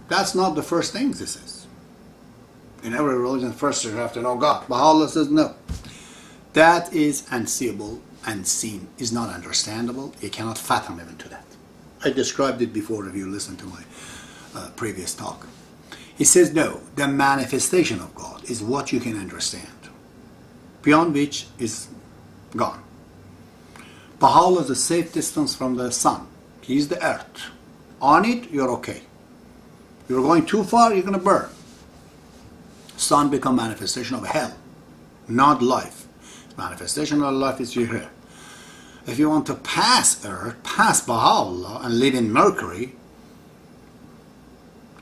That's not the first thing this is. In every religion, first you have to know God. Baha'u'llah says no. That is unseeable, unseen, is not understandable. You cannot fathom even to that. I described it before if you listened to my previous talk. He says no, the manifestation of God is what you can understand, beyond which is gone. Baha'u'llah is a safe distance from the sun. He is the earth. On it, you're okay. You're going too far, you're going to burn. Sun become manifestation of hell, not life. Manifestation of life is here. If you want to pass earth, pass Baha'u'llah and live in Mercury,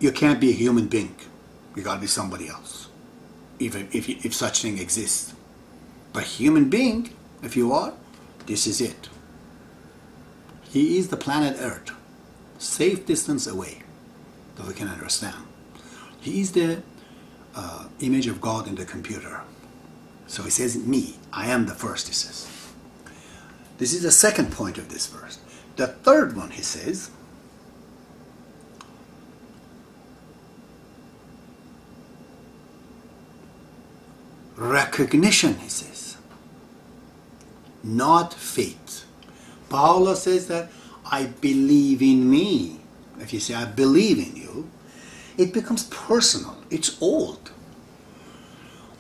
you can't be a human being. You got to be somebody else, if such thing exists. But human being, if you are, this is it. He is the planet Earth, safe distance away, that we can understand. He is the image of God in the computer. So he says, me, I am the first, he says. This is the second point of this verse. The third one, he says, recognition, he says, not faith. Baha'u'llah says that I believe in me. If you say I believe in you, it becomes personal. It's old.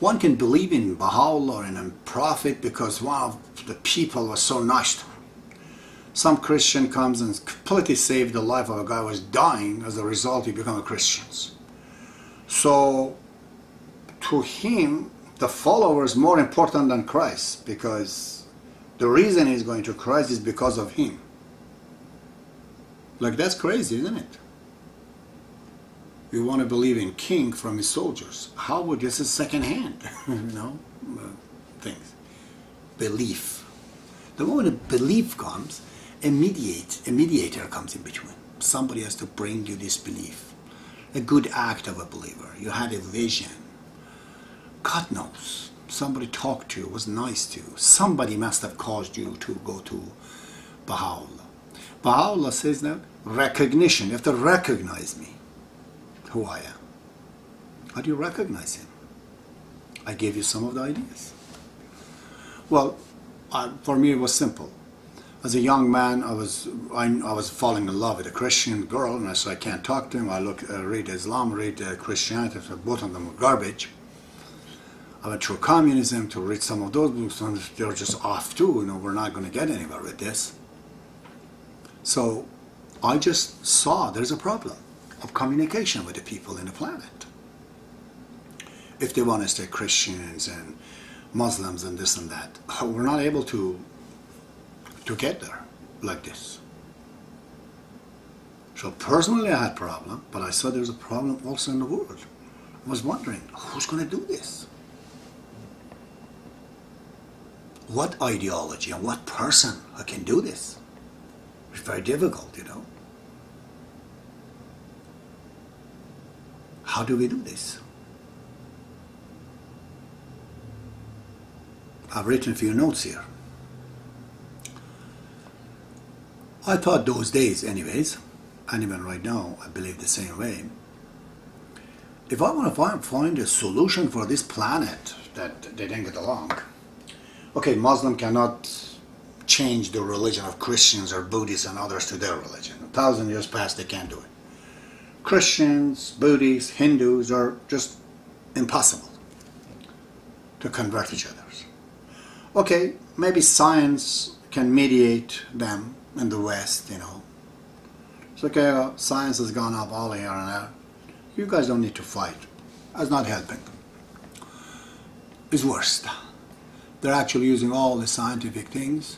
One can believe in Baha'u'llah or in a prophet because one of the people was so nice. Some Christian comes and completely saved the life of a guy who was dying. As a result, he became a Christian. So to him, the follower is more important than Christ, because the reason he's going to Christ is because of him. Like, that's crazy, isn't it? You want to believe in king from his soldiers. How would this is second hand, things. Belief. The moment a belief comes, a mediator comes in between. Somebody has to bring you this belief. A good act of a believer. You had a vision. God knows. Somebody talked to you, was nice to you. Somebody must have caused you to go to Baha'u'llah. Baha'u'llah says that recognition. You have to recognize me, who I am. How do you recognize him? I gave you some of the ideas. Well, for me it was simple. As a young man, I was falling in love with a Christian girl, and I said I can't talk to him. I read Islam, read Christianity, both of them were garbage. I went through communism to read some of those books, and they're just off too. We're not going to get anywhere with this. So I just saw there's a problem of communication with the people in the planet. If they want to stay Christians and Muslims and this and that, we're not able to get there like this. So personally I had a problem, but I saw there's a problem also in the world. I was wondering, who's going to do this? What ideology and what person can do this? It's very difficult, How do we do this? I've written a few notes here. I thought those days anyways, and even right now, I believe the same way. If I want to find a solution for this planet that they didn't get along, okay, Muslim cannot change the religion of Christians or Buddhists and others to their religion. 1,000 years past, they can't do it. Christians, Buddhists, Hindus are just impossible to convert each other. Okay, maybe science can mediate them in the West, It's okay, science has gone up all here and there. You guys don't need to fight. That's not helping. It's worse. They're actually using all the scientific things.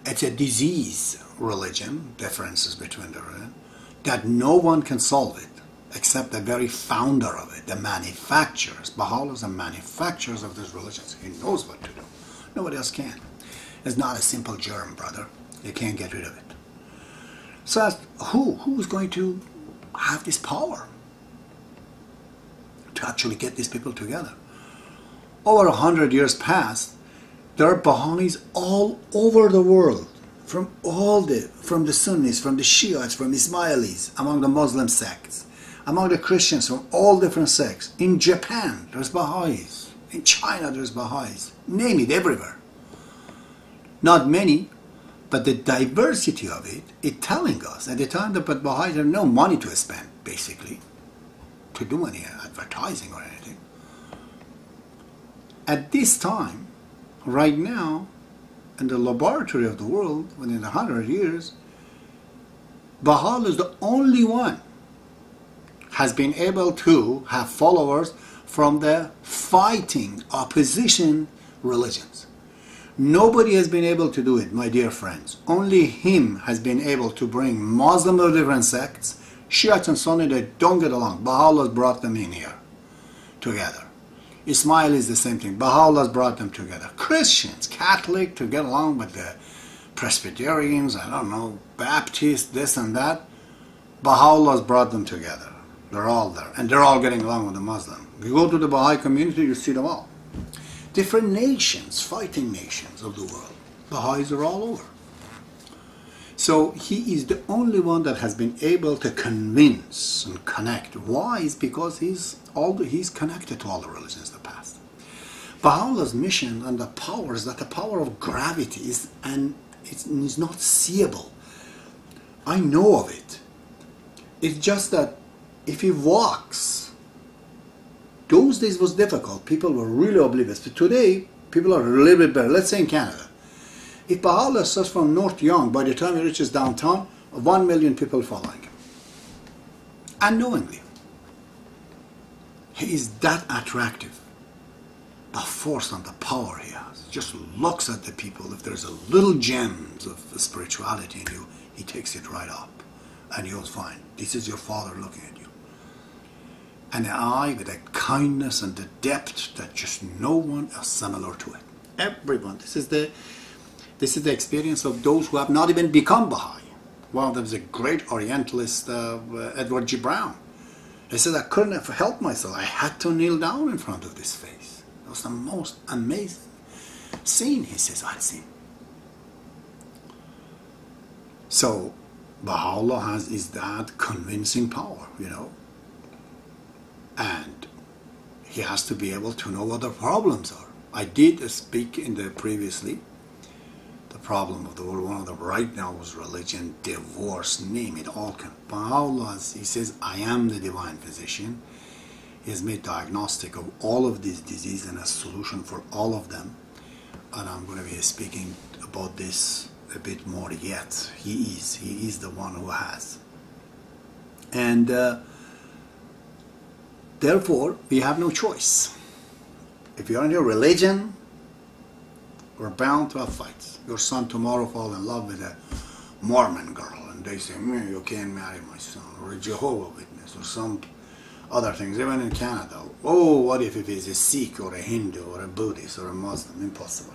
It's a disease religion, differences between the religion, that no one can solve it except the very founder of it, the manufacturers. Baha'u'llah is the manufacturers of this religion. He knows what to do. Nobody else can. It's not a simple germ, brother. You can't get rid of it. So who's going to have this power to actually get these people together? Over 100 years past, there are Baha'is all over the world, from the Sunnis, from the Shiites, from Ismailis, among the Muslim sects, among the Christians from all different sects. In Japan, there's Baha'is. In China, there's Baha'is. Name it, everywhere. Not many, but the diversity of it is telling us at the time that Baha'is have no money to spend, basically, to do any advertising or anything. At this time, right now, in the laboratory of the world, within 100 years, Baha'u'llah is the only one has been able to have followers from the fighting opposition religions. Nobody has been able to do it, my dear friends. Only him has been able to bring Muslims of different sects, Shiites and Sunni, that don't get along. Baha'u'llah brought them in here together. Ismail is the same thing. Baha'u'llah brought them together. Christians, Catholic, to get along with the Presbyterians, I don't know, Baptists, this and that. Baha'u'llah brought them together. They're all there. And they're all getting along with the Muslim. You go to the Baha'i community, you see them all. Different nations, fighting nations of the world. Baha'is are all over. So he is the only one that has been able to convince and connect. Why? It's because he's connected to all the religions of the past. Baha'u'llah's mission and the power is that the power of gravity is not seeable. I know of it. It's just that if he walks, those days was difficult. People were really oblivious. But today, people are a little bit better. Let's say in Canada. If Baha'u'llah starts from North Yonge, by the time he reaches downtown, 1 million people following him. Unknowingly. He is that attractive. The force and the power he has. Just looks at the people. If there's a little gems of spirituality in you, he takes it right up. And you'll find, this is your father looking at you. And an eye with a kindness and the depth that just no one is similar to it. Everyone. This is the experience of those who have not even become Baha'i. One of them is a great Orientalist, Edward G. Brown. He said, I couldn't have helped myself. I had to kneel down in front of this face. It was the most amazing scene, he says, I'd seen. So, Baha'u'llah is that convincing power, you know. And he has to be able to know what the problems are. I did speak in the previously, the problem of the world, one of them right now was religion, divorce, name it, all. Baha'u'llah, he says, I am the divine physician. He has made diagnostic of all of these diseases and a solution for all of them. And I'm going to be speaking about this a bit more yet. He is the one who has. And therefore, we have no choice. If you're in your religion, we're bound to have fights. Your son tomorrow fall in love with a Mormon girl, and they say, you can't marry my son, or a Jehovah's Witness, or some other things, even in Canada. Oh, what if he's a Sikh, or a Hindu, or a Buddhist, or a Muslim? Impossible.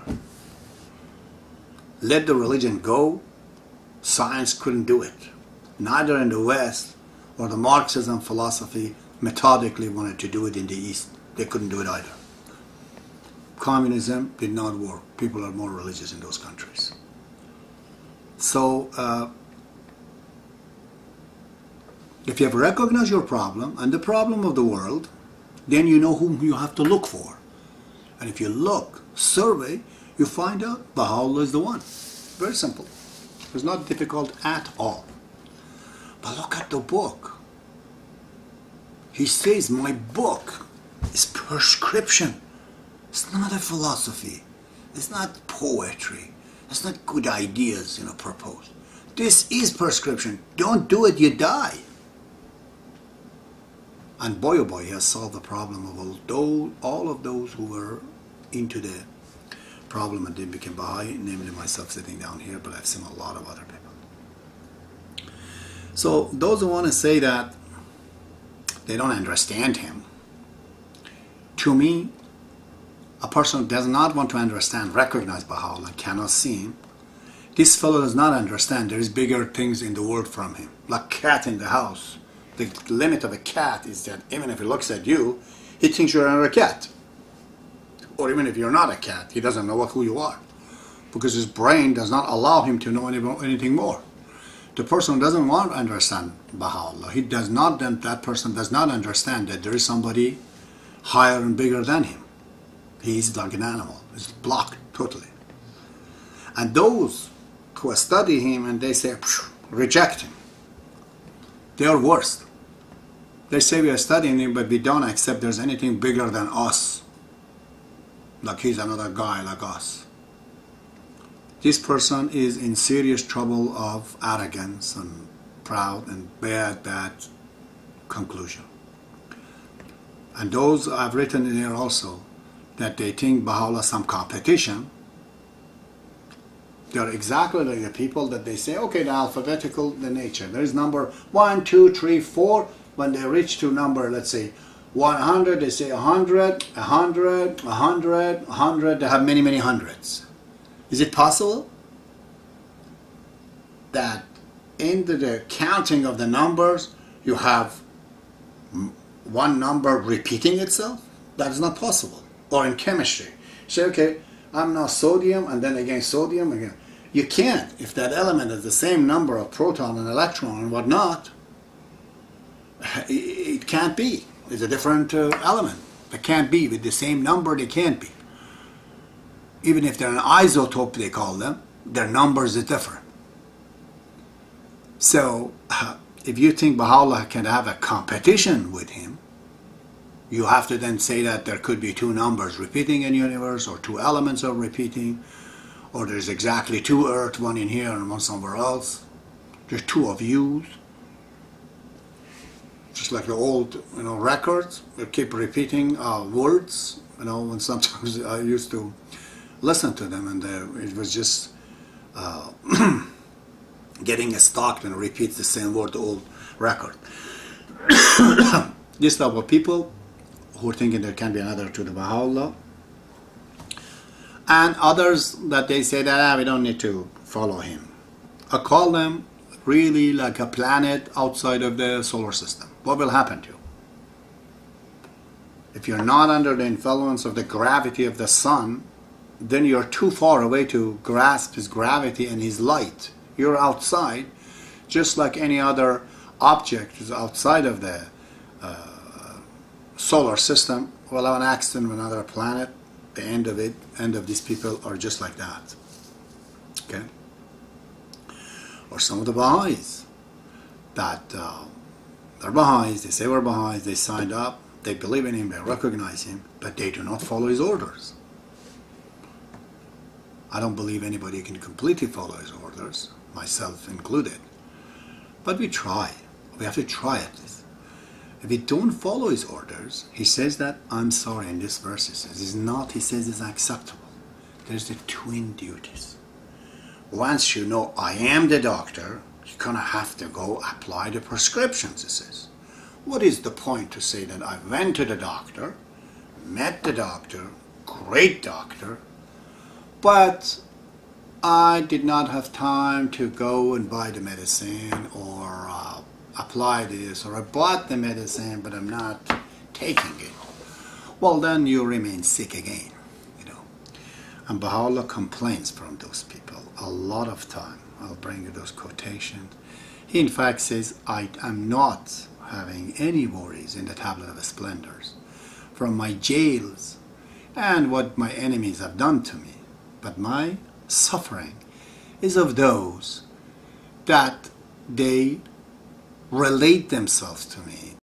Let the religion go. Science couldn't do it. Neither in the West, or the Marxism philosophy methodically wanted to do it in the East. They couldn't do it either. Communism did not work. People are more religious in those countries. So, if you have recognized your problem and the problem of the world, then you know whom you have to look for. And if you look, survey, you find out Baha'u'llah is the one. Very simple. It's not difficult at all. But look at the book. He says, my book is prescription. It's not a philosophy. It's not poetry. It's not good ideas, proposed. This is prescription. Don't do it, you die. And boy, oh boy, he has solved the problem of all of those who were into the problem and didn't become Baha'i, namely myself sitting down here, but I've seen a lot of other people. So those who want to say that they don't understand him, to me, a person who does not want to understand, recognize Baha'u'llah, cannot see him. This fellow does not understand there is bigger things in the world from him. Like cat in the house. The limit of a cat is that even if he looks at you, he thinks you're another cat. Or even if you're not a cat, he doesn't know who you are. Because his brain does not allow him to know anything more. The person doesn't want to understand Baha'u'llah. That person does not understand that there is somebody higher and bigger than him. He is like an animal. He's blocked totally. And those who study him and they say, reject him, they are worst. They say we are studying him, but we don't accept there's anything bigger than us. Like he's another guy like us. This person is in serious trouble of arrogance and proud and bad conclusion. And those I've written in here also, that they think Baha'u'llah some competition. They're exactly like the people that they say, okay, the alphabetical, the nature. There is number 1, 2, 3, 4. When they reach to number, let's say, 100, they say 100, 100, 100, 100. They have many, many hundreds. Is it possible that in the counting of the numbers, you have one number repeating itself? That is not possible. Or in chemistry, say, okay, I'm now sodium, and then again sodium, again. You can't. If that element has the same number of proton and electron and whatnot, it can't be. It's a different element. It can't be. With the same number, they can't be. Even if they're an isotope, they call them, their numbers are different. So, if you think Baha'u'llah can have a competition with him, you have to then say that there could be two numbers repeating in the universe, or two elements are repeating, or there's exactly two Earth, one in here and one somewhere else. There's two of yous. Just like the old, records, they keep repeating words. And sometimes I used to listen to them, and it was just getting stalked and repeats the same word, the old record. This type of people who are thinking there can be another to the Baha'u'llah, and others that they say that we don't need to follow him. I call them really like a planet outside of the solar system. What will happen to you? If you're not under the influence of the gravity of the sun, then you're too far away to grasp his gravity and his light. You're outside, just like any other object is outside of the solar system. Will have an accident with another planet. The end of these people are just like that. Okay? Or some of the Baha'is that they're Baha'is, they say we're Baha'is, they signed up, they believe in him, they recognize him, but they do not follow his orders. I don't believe anybody can completely follow his orders, myself included. But we try. We have to try at least. If we don't follow his orders, he says that, I'm sorry, in this verse he says, he says it's acceptable. There's the twin duties. Once you know I am the doctor, you're going to have to go apply the prescriptions, he says. What is the point to say that I went to the doctor, met the doctor, great doctor, but I did not have time to go and buy the medicine or apply this, or I bought the medicine but I'm not taking it? Well, then you remain sick again, And Baha'u'llah complains from those people a lot of time. I'll bring you those quotations. He in fact says, I am not having any worries in the tablet of splendors from my jails and what my enemies have done to me, but my suffering is of those that they relate themselves to me